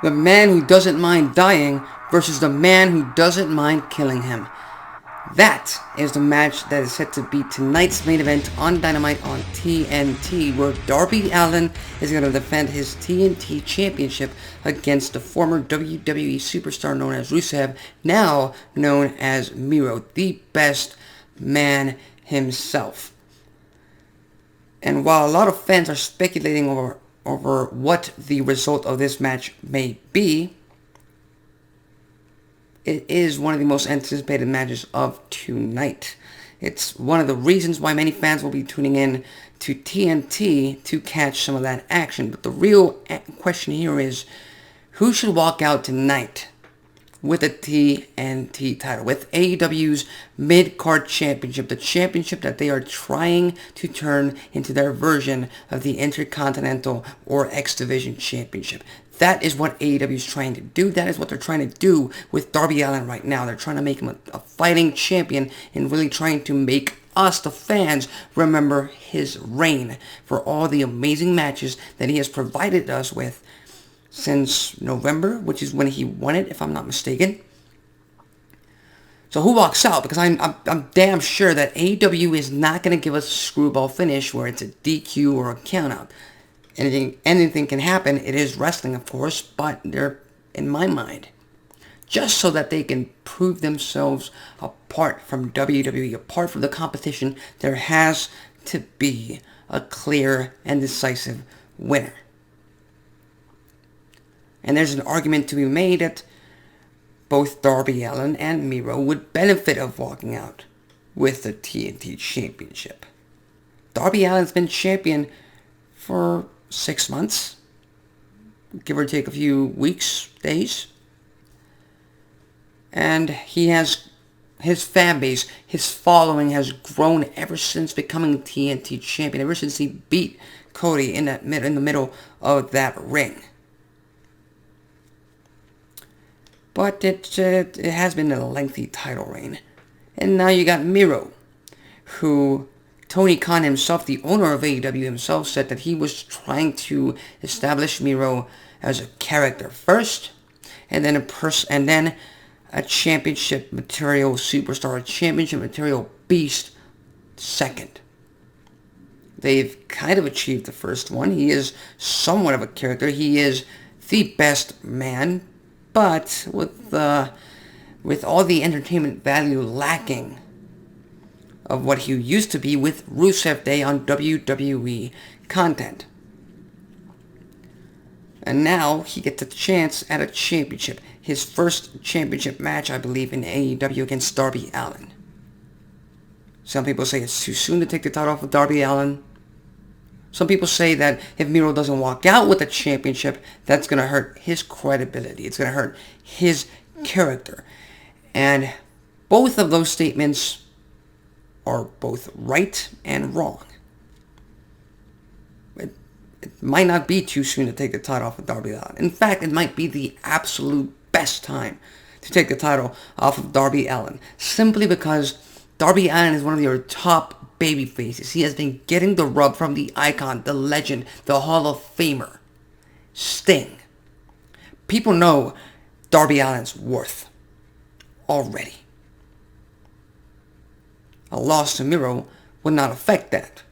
The man who doesn't mind dying versus the man who doesn't mind killing him. That is the match that is set to be tonight's main event on Dynamite on TNT, where Darby Allin is going to defend his TNT Championship against the former WWE superstar known as Rusev, now known as Miro, the best man himself. And while a lot of fans are speculating over what the result of this match may be, it is one of the most anticipated matches of tonight. It's one of the reasons why many fans will be tuning in to TNT to catch some of that action. But the real question here is, who should walk out tonight with the TNT title, with AEW's mid-card championship, the championship that they are trying to turn into their version of the Intercontinental or X Division Championship. That is what AEW is trying to do. That is what they're trying to do with Darby Allin right now. They're trying to make him a fighting champion and really trying to make us, the fans, remember his reign for all the amazing matches that he has provided us with since November, which is when he won it, if I'm not mistaken. So who walks out? Because I'm damn sure that AEW is not going to give us a screwball finish where it's a DQ or a countout. Anything can happen. It is wrestling, of course, but they're, in my mind, just so that they can prove themselves apart from WWE, apart from the competition, there has to be a clear and decisive winner. And there's an argument to be made that both Darby Allin and Miro would benefit of walking out with the TNT Championship. Darby Allin's been champion for 6 months, give or take a few weeks, days. And he has, his fan base, his following has grown ever since becoming TNT champion, ever since he beat Cody in the middle of that ring. But it has been a lengthy title reign. And now you got Miro, who Tony Khan himself, the owner of AEW himself, said that he was trying to establish Miro as a character first, and then a championship material superstar, a championship material beast second. They've kind of achieved the first one. He is somewhat of a character. He is the best man, but with all the entertainment value lacking of what he used to be with Rusev Day on WWE content. And now he gets a chance at a championship. His first championship match, I believe, in AEW against Darby Allin. Some people say it's too soon to take the title off of Darby Allin. Some people say that if Miro doesn't walk out with the championship, that's going to hurt his credibility. It's going to hurt his character. And both of those statements are both right and wrong. It might not be too soon to take the title off of Darby Allin. In fact, it might be the absolute best time to take the title off of Darby Allin, simply because Darby Allin is one of your top baby faces. He has been getting the rub from the icon, the legend, the Hall of Famer, Sting. People know Darby Allin's worth already. A loss to Miro would not affect that.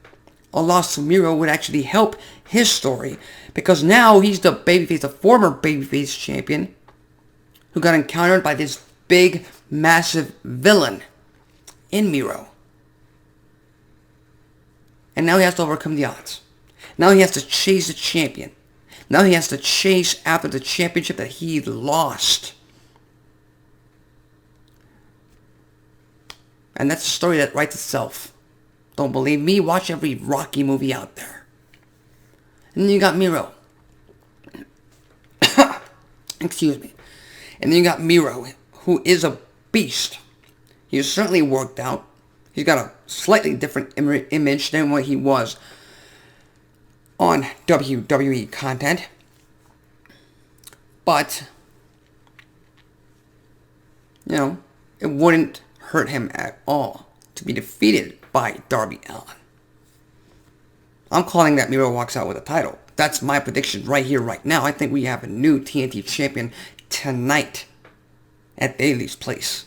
A loss to Miro would actually help his story, because now he's the babyface, the former babyface champion, who got encountered by this big, massive villain in Miro. And now he has to overcome the odds. Now he has to chase the champion. Now he has to chase after the championship that he lost. And that's a story that writes itself. Don't believe me? Watch every Rocky movie out there. And then you got Miro. Excuse me. And then you got Miro, who is a beast. He's certainly worked out. He's got a slightly different image than what he was on WWE content. But, it wouldn't hurt him at all to be defeated by Darby Allin. I'm calling that Miro walks out with a title. That's my prediction right here, right now. I think we have a new TNT champion tonight at Bayley's Place.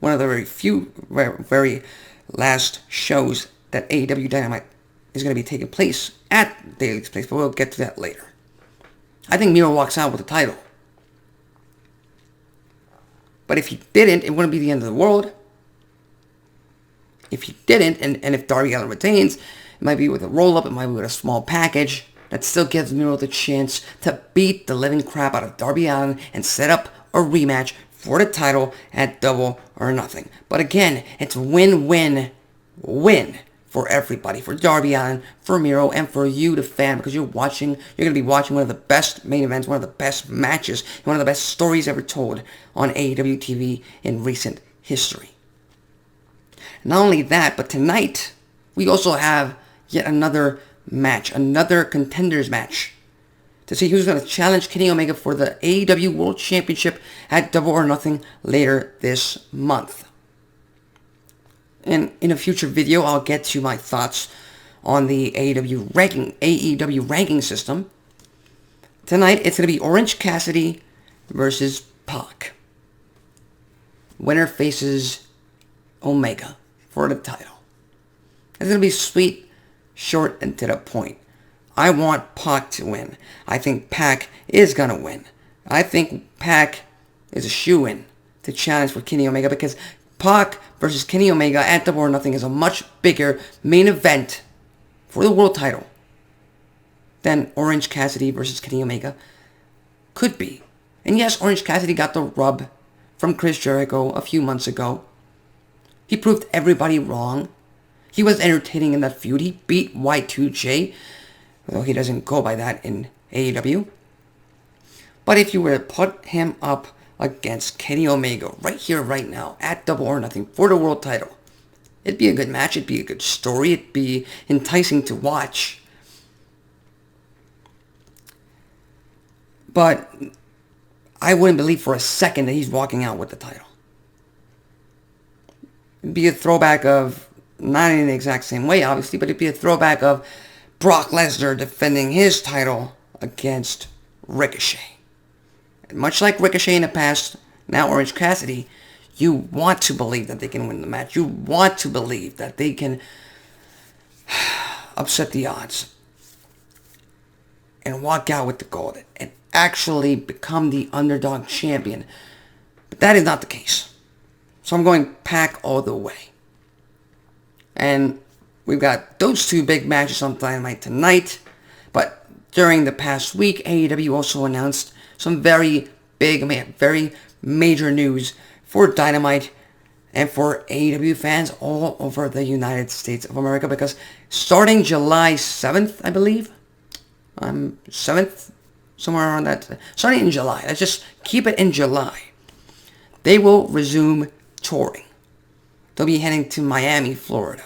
One of the very last shows that AEW Dynamite is going to be taking place at Bayley's Place, but we'll get to that later. I think Miro walks out with the title. But if he didn't, it wouldn't be the end of the world. If he didn't, and if Darby Allin retains, it might be with a roll-up, it might be with a small package. That still gives Miro the chance to beat the living crap out of Darby Allin and set up a rematch for the title at Double or Nothing. But again, it's win-win-win for everybody. For Darby Allin, for Miro, and for you, the fan, because you're going to be watching one of the best main events, one of the best matches, and one of the best stories ever told on AEW TV in recent history. Not only that, but tonight, we also have yet another match, another contenders match, to see who's going to challenge Kenny Omega for the AEW World Championship at Double or Nothing later this month. And in a future video, I'll get to my thoughts on the AEW ranking system. Tonight, it's going to be Orange Cassidy versus Pac. Winner faces Omega for the title. It's going to be sweet, short, and to the point. I want Pac to win. I think Pac is going to win. I think Pac is a shoo-in to challenge for Kenny Omega, because Pac versus Kenny Omega at Double or Nothing is a much bigger main event for the world title than Orange Cassidy versus Kenny Omega could be. And yes, Orange Cassidy got the rub from Chris Jericho a few months ago. He proved everybody wrong. He was entertaining in that feud. He beat Y2J, though he doesn't go by that in AEW. But if you were to put him up against Kenny Omega right here, right now, at Double or Nothing for the world title, it'd be a good match. It'd be a good story. It'd be enticing to watch. But I wouldn't believe for a second that he's walking out with the title. It'd be a throwback of, not in the exact same way, obviously, but it'd be a throwback of Brock Lesnar defending his title against Ricochet. And much like Ricochet in the past, now Orange Cassidy, you want to believe that they can win the match. You want to believe that they can upset the odds and walk out with the gold and actually become the underdog champion. But that is not the case. So I'm going Pac all the way. And we've got those two big matches on Dynamite tonight. But during the past week, AEW also announced some very big, very major news for Dynamite and for AEW fans all over the United States of America. Because starting July 7th, I believe, 7th, somewhere around that, starting in July, let's just keep it in July, they will resume touring. They'll be heading to Miami, Florida.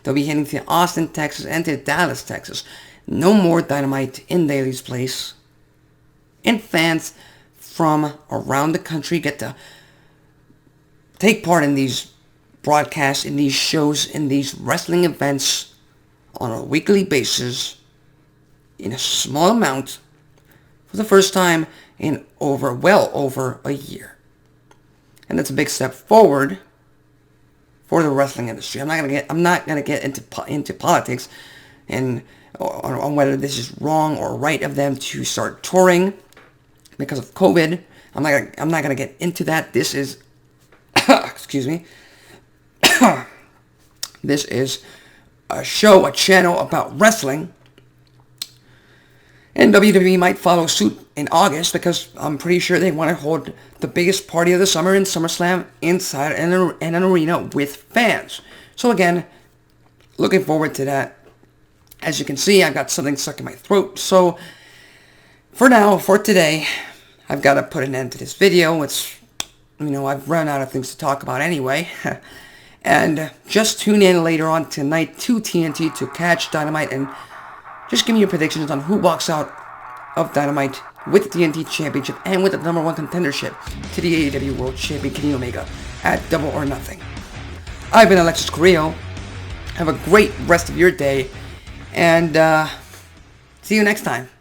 They'll be heading to Austin, Texas, and to Dallas, Texas. No more Dynamite in Bayley's Place. And fans from around the country get to take part in these broadcasts, in these shows, in these wrestling events on a weekly basis in a small amount for the first time in well over a year. And that's a big step forward for the wrestling industry. I'm not gonna get into politics and on whether this is wrong or right of them to start touring because of COVID. I'm not gonna get into that. This is excuse me. This is a channel about wrestling. And WWE might follow suit in August because I'm pretty sure they want to hold the biggest party of the summer in SummerSlam inside an arena with fans. So again, looking forward to that. As you can see, I've got something stuck in my throat. So for now, for today, I've got to put an end to this video. I've run out of things to talk about anyway. And just tune in later on tonight to TNT to catch Dynamite and just give me your predictions on who walks out of Dynamite with the TNT Championship and with the #1 contendership to the AEW World Champion Kenny Omega at Double or Nothing. I've been Alexis Carrillo. Have a great rest of your day. And See you next time.